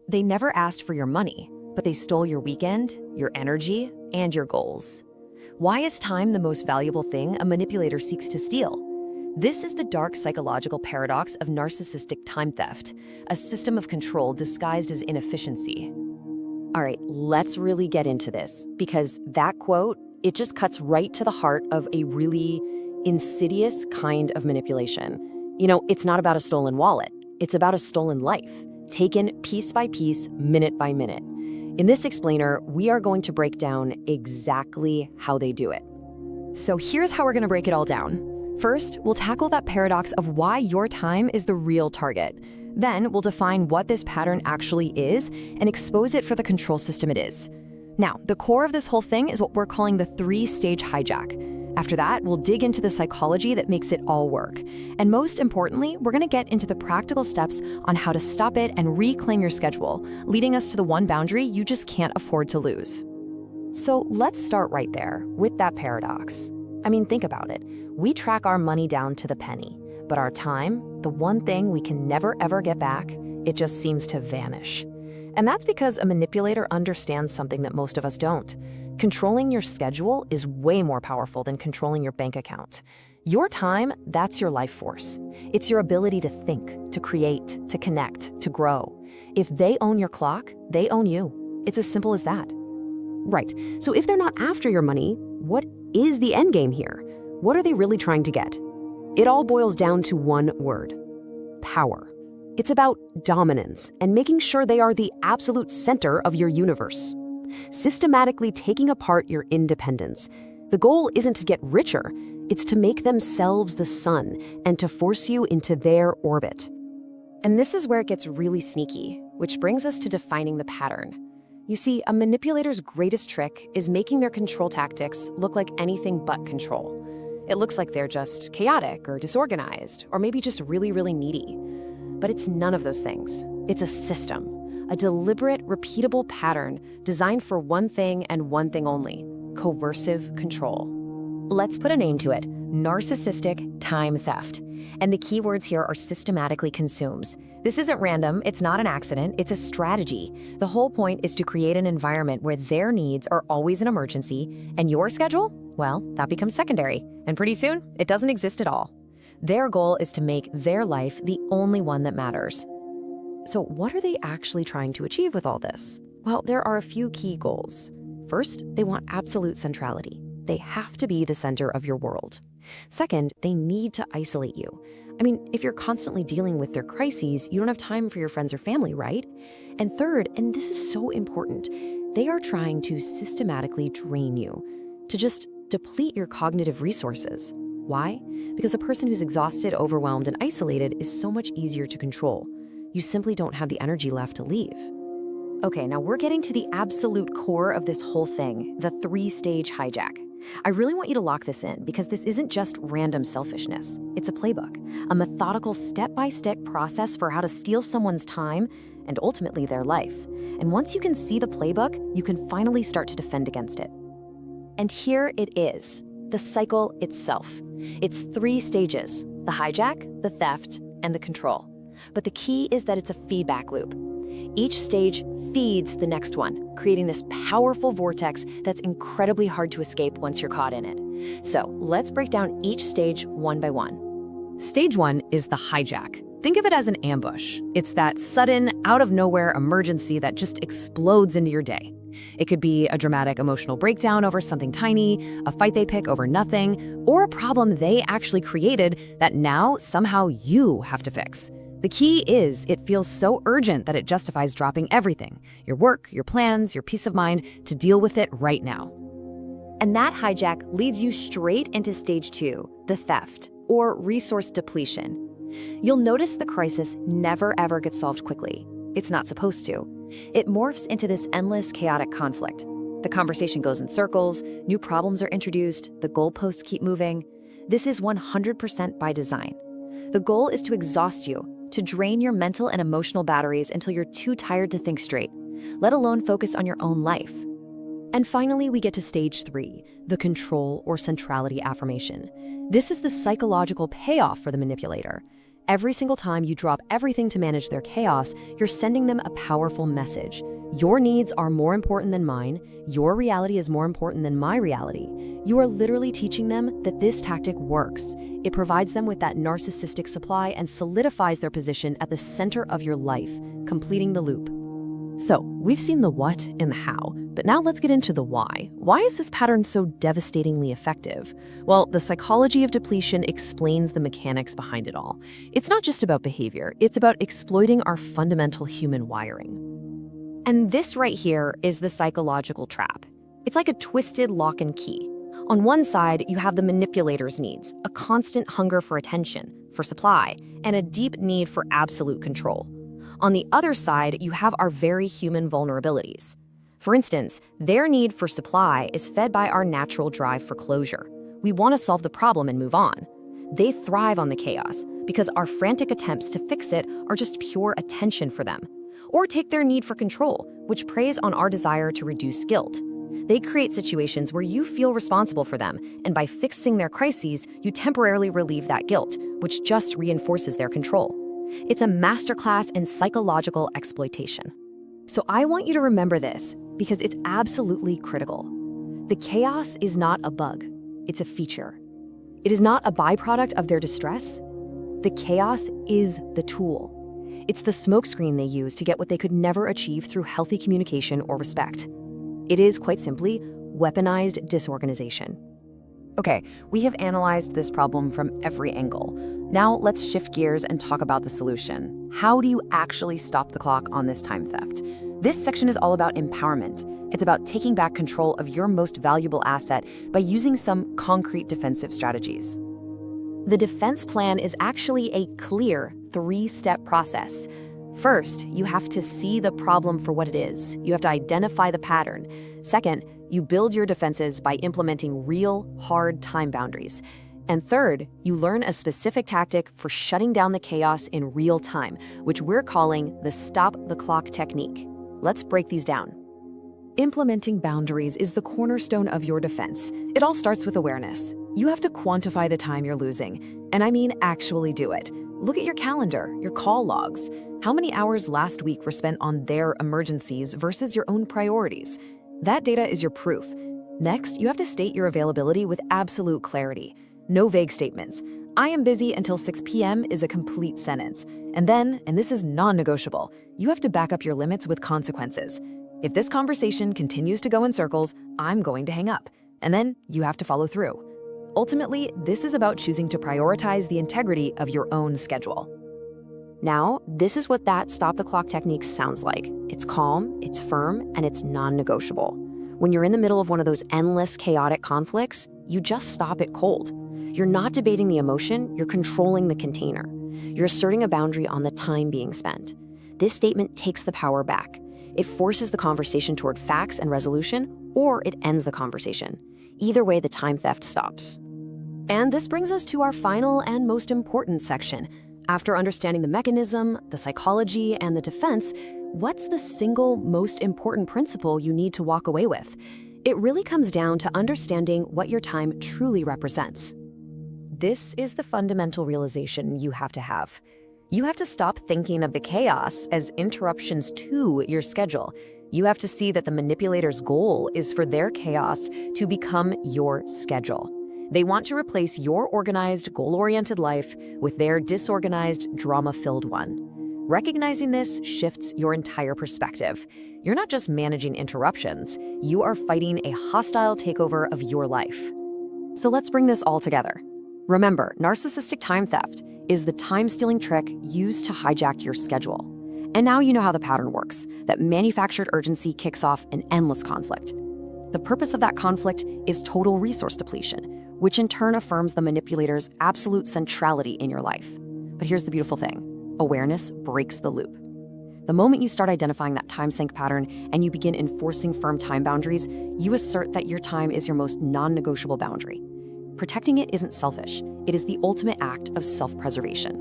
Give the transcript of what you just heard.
They never asked for your money, but they stole your weekend, your energy, and your goals. Why is time the most valuable thing a manipulator seeks to steal? This is the dark psychological paradox of narcissistic time theft, a system of control disguised as inefficiency. All right, let's really get into this, because that quote, it just cuts right to the heart of a really insidious kind of manipulation. It's not about a stolen wallet. It's about a stolen life, taken piece by piece, minute by minute. In this explainer, we are going to break down exactly how they do it. So here's how we're going to break it all down. First, we'll tackle that paradox of why your time is the real target. Then we'll define what this pattern actually is and expose it for the control system it is. Now, the core of this whole thing is what we're calling the three-stage hijack. After that, we'll dig into the psychology that makes it all work. And most importantly, we're going to get into the practical steps on how to stop it and reclaim your schedule, leading us to the one boundary you just can't afford to lose. So let's start right there with that paradox. Think about it. We track our money down to the penny, but our time, the one thing we can never ever get back, it just seems to vanish. And that's because a manipulator understands something that most of us don't. Controlling your schedule is way more powerful than controlling your bank account. Your time, that's your life force. It's your ability to think, to create, to connect, to grow. If they own your clock, they own you. It's as simple as that. Right, so if they're not after your money, what is the endgame here? What are they really trying to get? It all boils down to one word: power. It's about dominance and making sure they are the absolute center of your universe. Systematically taking apart your independence. The goal isn't to get richer, it's to make themselves the sun and to force you into their orbit. And this is where it gets really sneaky, which brings us to defining the pattern. You see, a manipulator's greatest trick is making their control tactics look like anything but control. It looks like they're just chaotic or disorganized, or maybe just really, really needy. But it's none of those things. It's a system, a deliberate, repeatable pattern designed for one thing and one thing only: coercive control. Let's put a name to it: narcissistic time theft. And the key words here are systematically consumes. This isn't random, it's not an accident, it's a strategy. The whole point is to create an environment where their needs are always an emergency, and your schedule, well, that becomes secondary. And pretty soon, it doesn't exist at all. Their goal is to make their life the only one that matters. So what are they actually trying to achieve with all this? Well, there are a few key goals. First, they want absolute centrality. They have to be the center of your world. Second, they need to isolate you. If you're constantly dealing with their crises, you don't have time for your friends or family, right? And third, and this is so important, they are trying to systematically drain you, to just deplete your cognitive resources. Why? Because a person who's exhausted, overwhelmed, and isolated is so much easier to control. You simply don't have the energy left to leave. Okay, now we're getting to the absolute core of this whole thing, the three-stage hijack. I really want you to lock this in, because this isn't just random selfishness. It's a playbook, a methodical step-by-step process for how to steal someone's time and ultimately their life. And once you can see the playbook, you can finally start to defend against it. And here it is, the cycle itself. It's 3 stages: the hijack, the theft, and the control. But the key is that it's a feedback loop. Each stage feeds the next one, creating this powerful vortex that's incredibly hard to escape once you're caught in it. So let's break down each stage one by one. Stage 1 is the hijack. Think of it as an ambush. It's that sudden, out-of-nowhere emergency that just explodes into your day. It could be a dramatic emotional breakdown over something tiny, a fight they pick over nothing, or a problem they actually created that now somehow you have to fix. The key is it feels so urgent that it justifies dropping everything: your work, your plans, your peace of mind, to deal with it right now. And that hijack leads you straight into stage 2, the theft, or resource depletion. You'll notice the crisis never ever gets solved quickly. It's not supposed to. It morphs into this endless, chaotic conflict. The conversation goes in circles, new problems are introduced, the goalposts keep moving. This is 100% by design. The goal is to exhaust you, to drain your mental and emotional batteries until you're too tired to think straight, let alone focus on your own life. And finally, we get to stage 3, the control or centrality affirmation. This is the psychological payoff for the manipulator. Every single time you drop everything to manage their chaos, you're sending them a powerful message. Your needs are more important than mine. Your reality is more important than my reality. You are literally teaching them that this tactic works. It provides them with that narcissistic supply and solidifies their position at the center of your life, completing the loop. So, we've seen the what and the how, but now let's get into the why. Why is this pattern so devastatingly effective? Well, the psychology of depletion explains the mechanics behind it all. It's not just about behavior, it's about exploiting our fundamental human wiring. And this right here is the psychological trap. It's like a twisted lock and key. On one side, you have the manipulator's needs, a constant hunger for attention, for supply, and a deep need for absolute control. On the other side, you have our very human vulnerabilities. For instance, their need for supply is fed by our natural drive for closure. We want to solve the problem and move on. They thrive on the chaos because our frantic attempts to fix it are just pure attention for them. Or take their need for control, which preys on our desire to reduce guilt. They create situations where you feel responsible for them, and by fixing their crises, you temporarily relieve that guilt, which just reinforces their control. It's a masterclass in psychological exploitation. So I want you to remember this, because it's absolutely critical. The chaos is not a bug, it's a feature. It is not a byproduct of their distress. The chaos is the tool. It's the smokescreen they use to get what they could never achieve through healthy communication or respect. It is, quite simply, weaponized disorganization. Okay, we have analyzed this problem from every angle. Now let's shift gears and talk about the solution. How do you actually stop the clock on this time theft? This section is all about empowerment. It's about taking back control of your most valuable asset by using some concrete defensive strategies. The defense plan is actually a clear 3-step process. First, you have to see the problem for what it is. You have to identify the pattern. Second, you build your defenses by implementing real, hard time boundaries. And third, you learn a specific tactic for shutting down the chaos in real time, which we're calling the stop the clock technique. Let's break these down. Implementing boundaries is the cornerstone of your defense. It all starts with awareness. You have to quantify the time you're losing, and I mean actually do it. Look at your calendar, your call logs. How many hours last week were spent on their emergencies versus your own priorities? That data is your proof. Next, you have to state your availability with absolute clarity. No vague statements. I am busy until 6 p.m. is a complete sentence. And then, and this is non-negotiable, you have to back up your limits with consequences. If this conversation continues to go in circles, I'm going to hang up. And then you have to follow through. Ultimately, this is about choosing to prioritize the integrity of your own schedule. Now, this is what that stop the clock technique sounds like. It's calm, it's firm, and it's non-negotiable. When you're in the middle of one of those endless chaotic conflicts, you just stop it cold. You're not debating the emotion, you're controlling the container. You're asserting a boundary on the time being spent. This statement takes the power back. It forces the conversation toward facts and resolution, or it ends the conversation. Either way, the time theft stops. And this brings us to our final and most important section. After understanding the mechanism, the psychology, and the defense, what's the single most important principle you need to walk away with? It really comes down to understanding what your time truly represents. This is the fundamental realization you have to have. You have to stop thinking of the chaos as interruptions to your schedule. You have to see that the manipulator's goal is for their chaos to become your schedule. They want to replace your organized, goal-oriented life with their disorganized, drama-filled one. Recognizing this shifts your entire perspective. You're not just managing interruptions, you are fighting a hostile takeover of your life. So let's bring this all together. Remember, narcissistic time theft is the time-stealing trick used to hijack your schedule. And now you know how the pattern works, that manufactured urgency kicks off an endless conflict. The purpose of that conflict is total resource depletion, which in turn affirms the manipulator's absolute centrality in your life. But here's the beautiful thing. Awareness breaks the loop. The moment you start identifying that time sink pattern and you begin enforcing firm time boundaries, you assert that your time is your most non-negotiable boundary. Protecting it isn't selfish. It is the ultimate act of self-preservation.